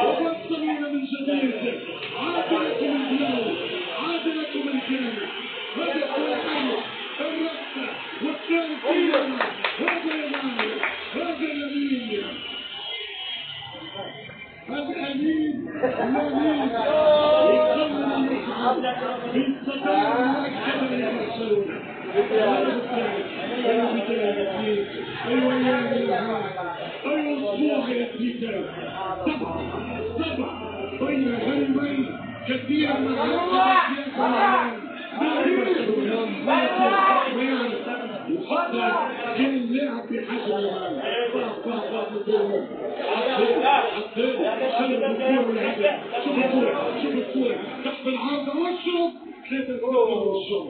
وبالصميم من جديد عادلكم البلاد عادلكم الجنة هذا الحال الرقصة والتنفيذ هذا المال هذا الأمين الأمين الأمين يصمم المصعد بالصدارة المؤكدة لبرشلونة أيوة أسبوع يا بيتر سبع بين غريبين كثير من يفضل كان لاعب بحجم المال شوف الكورة تحت العارضة والشوط ثلاثة الشوط